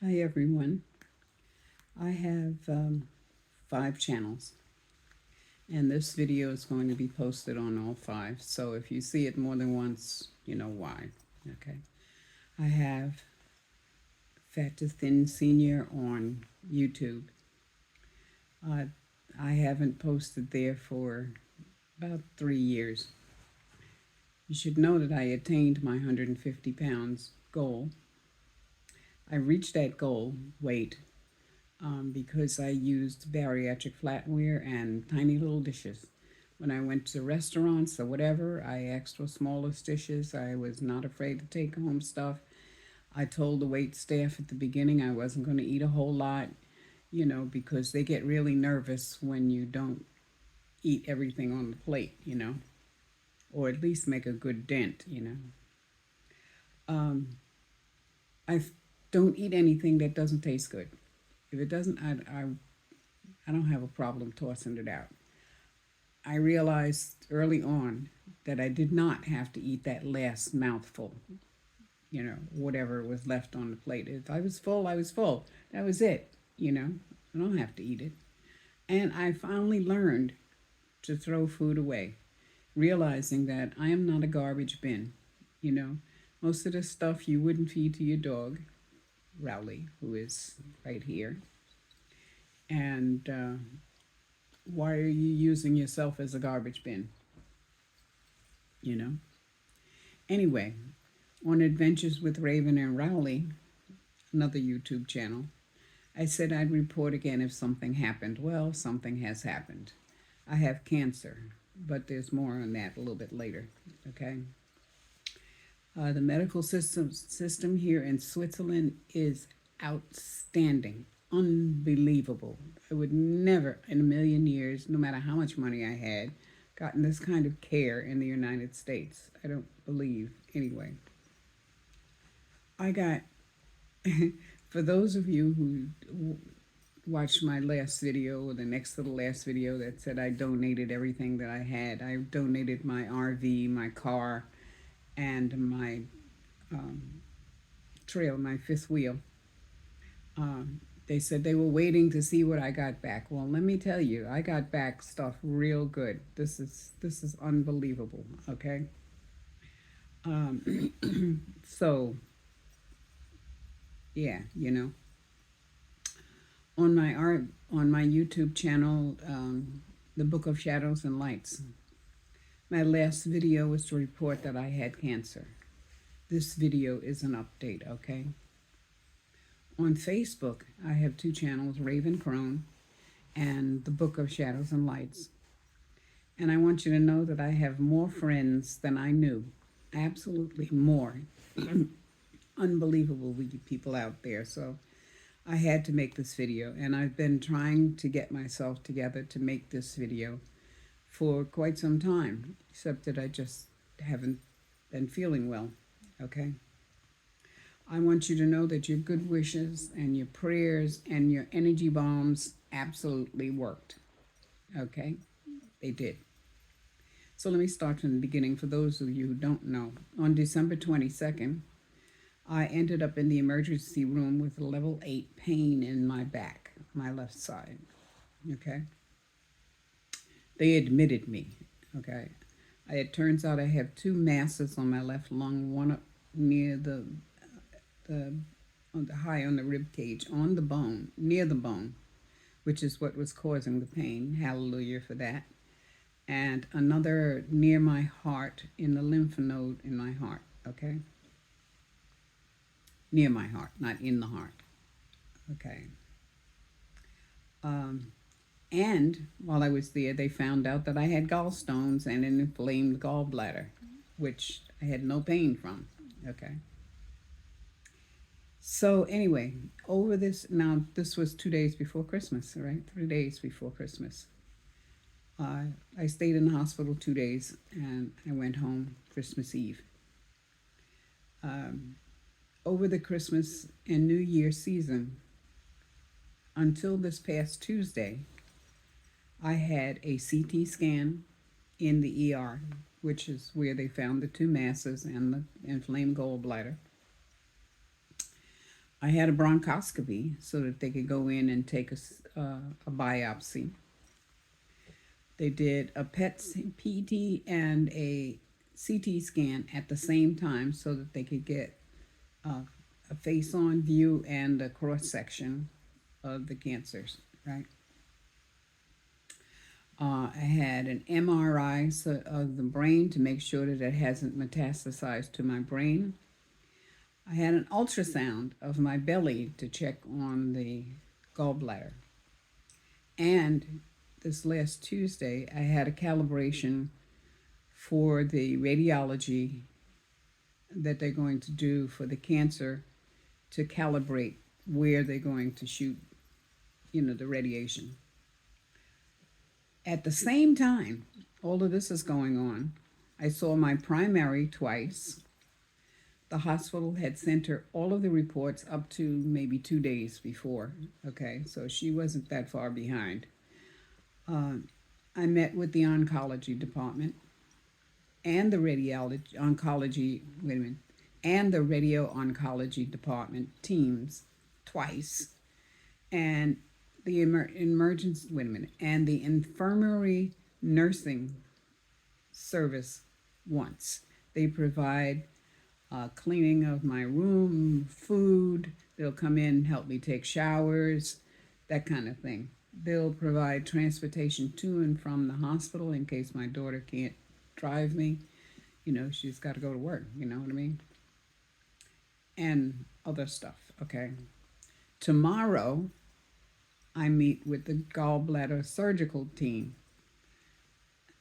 Hi everyone. I have 5 channels, and this video is going to be posted on all 5. So if you see it more than once, you know why. Okay. I have Fat to Thin Senior on YouTube. Uh, I haven't posted there for about 3 years. You should know that I attained my 150 pounds goal. I reached that goal weight because I used bariatric flatware and tiny little dishes. When I went to restaurants or whatever, I asked for smallest dishes. I was not afraid to take home stuff. I told the wait staff at the beginning I wasn't going to eat a whole lot, because they get really nervous when you don't eat everything on the plate, or at least make a good dent. Um, I don't eat anything that doesn't taste good. If it doesn't, I don't have a problem tossing it out. I realized early on that I did not have to eat that last mouthful, whatever was left on the plate. If I was full, I was full. That was it. I don't have to eat it. And I finally learned to throw food away, realizing that I am not a garbage bin. You know, most of the stuff you wouldn't feed to your dog, Rowley, who is right here. And why are you using yourself as a garbage bin? You know? Anyway, on Adventures with Raven and Rowley, another YouTube channel, I said I'd report again if something happened. Well, something has happened. I have cancer, but there's more on that a little bit later. Okay. The medical system here in Switzerland is outstanding, unbelievable. I would never in a million years, no matter how much money I had, gotten this kind of care in the United States. I don't believe anyway. I got, for those of you who watched my last video or the next to the last video that said I donated everything that I had, I donated my RV, my car, and my um, trail, my fifth wheel. They said they were waiting to see what I got back. Well, let me tell you, I got back stuff real good. This is unbelievable. Okay, so yeah, on my art on my YouTube channel, the Book of Shadows and Lights. My last video was to report that I had cancer. This video is an update. Okay. On Facebook, I have 2 channels, Raven Crone and the Book of Shadows and Lights. And I want you to know that I have more friends than I knew. Absolutely more. Unbelievable people out there. So I had to make this video. And I've been trying to get myself together to make this video for quite some time, except that I just haven't been feeling well. Okay? I want you to know that your good wishes and your prayers and your energy bombs absolutely worked. Okay? They did. So let me start from the beginning for those of you who don't know. On December 22nd, I ended up in the emergency room with a level 8 pain in my back, my left side. Okay? They admitted me. Okay? It turns out I have 2 masses on my left lung, one up near the on the high on the rib cage, on the bone, near the bone, which is what was causing the pain. Hallelujah for that. And another near my heart, in the lymph node in my heart. Okay? Near my heart, not in the heart. Okay. And while I was there, they found out that I had gallstones and an inflamed gallbladder, which I had no pain from. Okay. So anyway, over this, now this was 2 days before Christmas, right? 3 days before Christmas. I stayed in the hospital 2 days and I went home Christmas Eve. Over the Christmas and New Year season, until this past Tuesday, I had a CT scan in the ER, which is where they found the 2 masses and the inflamed gallbladder. I had a bronchoscopy so that they could go in and take a biopsy. They did a PT and a CT scan at the same time so that they could get a face-on view and a cross-section of the cancers, right? I had an MRI of the brain to make sure that it hasn't metastasized to my brain. I had an ultrasound of my belly to check on the gallbladder. And this last Tuesday, I had a calibration for the radiology that they're going to do for the cancer to calibrate where they're going to shoot, the radiation. At the same time, all of this is going on, I saw my primary twice. The hospital had sent her all of the reports up to maybe 2 days before. Okay, so she wasn't that far behind. I met with the oncology department and the and the radio oncology department teams twice, and the and the infirmary nursing service once. They provide cleaning of my room, food. They'll come in and help me take showers, that kind of thing. They'll provide transportation to and from the hospital in case my daughter can't drive me. She's got to go to work, you know what I mean? And other stuff, okay? Tomorrow, I meet with the gallbladder surgical team.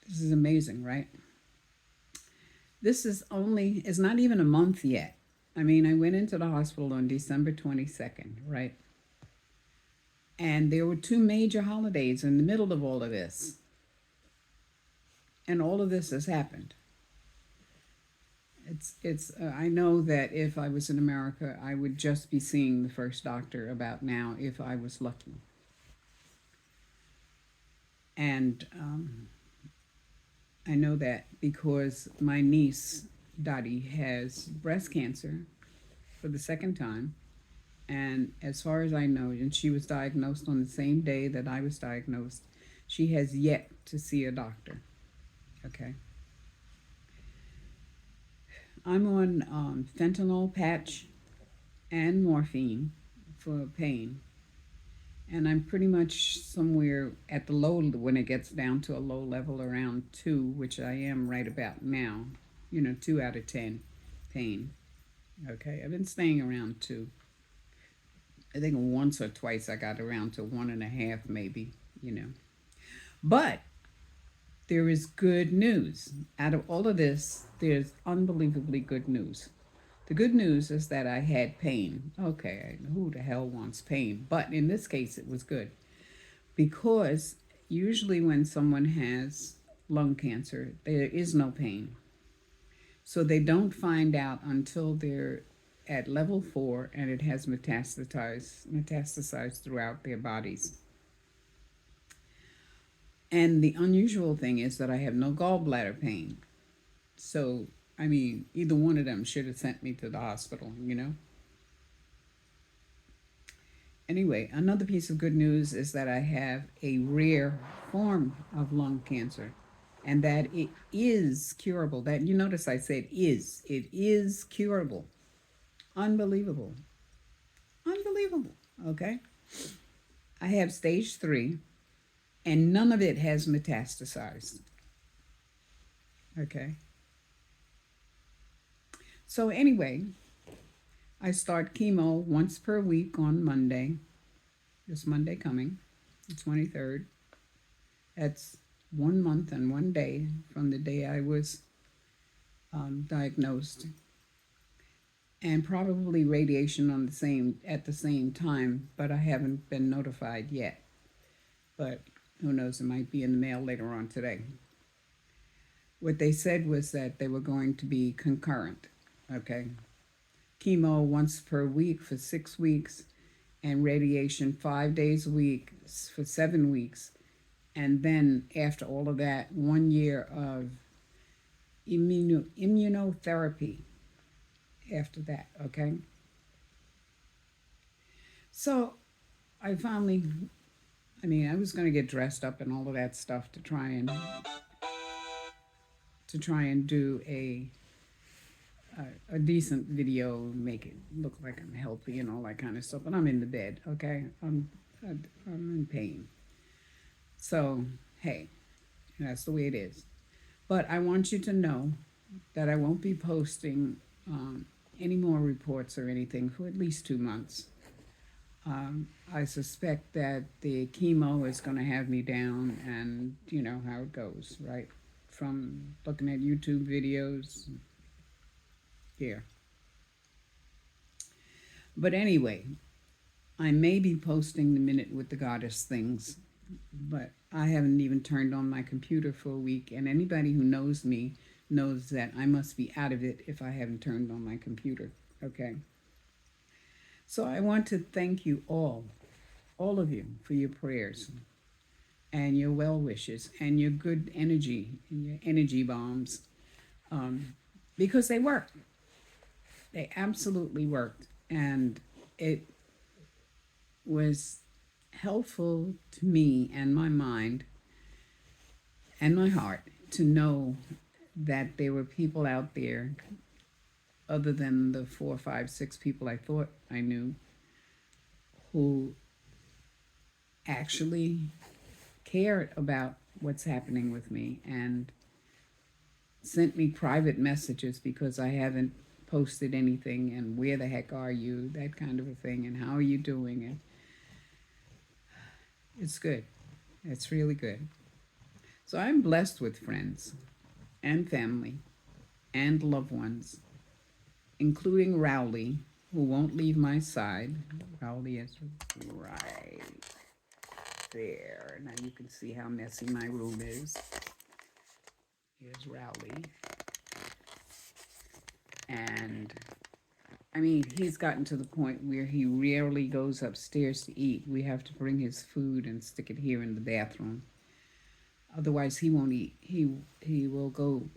This is amazing, right? It's not even a month yet. I mean, I went into the hospital on December 22nd, right? And there were 2 major holidays in the middle of all of this. And all of this has happened. I know that if I was in America, I would just be seeing the first doctor about now if I was lucky. And I know that because my niece, Dottie, has breast cancer for the second time. And as far as I know, and she was diagnosed on the same day that I was diagnosed, she has yet to see a doctor. Okay. I'm on fentanyl patch and morphine for pain. And I'm pretty much somewhere at the low, when it gets down to a low level around 2, which I am right about now, 2 out of 10 pain. Okay, I've been staying around 2. I think once or twice I got around to 1.5 maybe, But there is good news. Out of all of this, there's unbelievably good news. The good news is that I had pain. Okay, who the hell wants pain? But in this case, it was good. Because usually when someone has lung cancer, there is no pain. So they don't find out until they're at level 4 and it has metastasized throughout their bodies. And the unusual thing is that I have no gallbladder pain. So, I mean, either one of them should have sent me to the hospital, Anyway, another piece of good news is that I have a rare form of lung cancer and that it is curable. That you notice I said is. It is curable. Unbelievable. Unbelievable. Okay? I have stage 3 and none of it has metastasized. Okay? So anyway, I start chemo once per week on Monday. This Monday coming, the 23rd. That's 1 month and 1 day from the day I was diagnosed. And probably radiation at the same time, but I haven't been notified yet. But who knows, it might be in the mail later on today. What they said was that they were going to be concurrent, okay? Chemo once per week for 6 weeks, and radiation 5 days a week for 7 weeks. And then after all of that, 1 year of immunotherapy after that, okay? So I finally, I mean, I was going to get dressed up and all of that stuff to try and do a decent video, make it look like I'm healthy and all that kind of stuff. But I'm in the bed, okay? I'm in pain. So hey, that's the way it is. But I want you to know that I won't be posting any more reports or anything for at least 2 months. I suspect that the chemo is going to have me down, and you know how it goes, right? From looking at YouTube videos. Yeah. But anyway, I may be posting the Minute with the Goddess things, but I haven't even turned on my computer for a week, and anybody who knows me knows that I must be out of it if I haven't turned on my computer, okay? So I want to thank you all of you, for your prayers and your well wishes and your good energy and your energy bombs, because they worked. They absolutely worked. And it was helpful to me and my mind and my heart to know that there were people out there other than the 4, 5, 6 people I thought I knew who actually cared about what's happening with me and sent me private messages because I haven't posted anything, and where the heck are you, that kind of a thing, and how are you doing. And it's good. It's really good. So I'm blessed with friends and family and loved ones, including Rowley, who won't leave my side. Rowley is right there. Now you can see how messy my room is. Here's Rowley. And I mean, he's gotten to the point where he rarely goes upstairs to eat. We have to bring his food and stick it here in the bathroom. Otherwise, he won't eat. He will go.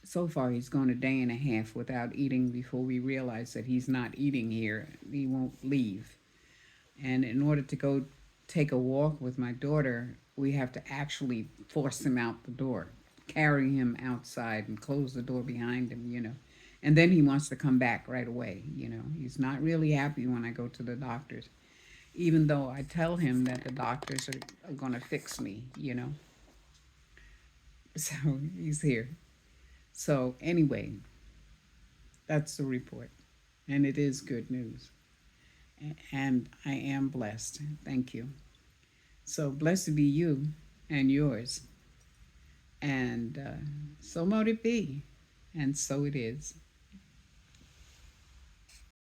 So far, he's gone a day and a half without eating before we realize that he's not eating here. He won't leave. And in order to go take a walk with my daughter, we have to actually force him out the door, carry him outside and close the door behind him, you know. And then he wants to come back right away, you know. He's not really happy when I go to the doctors, even though I tell him that the doctors are going to fix me, you know. So he's here. So anyway, that's the report. And it is good news. And I am blessed. Thank you. So blessed be you and yours. And so mote it be. And so it is.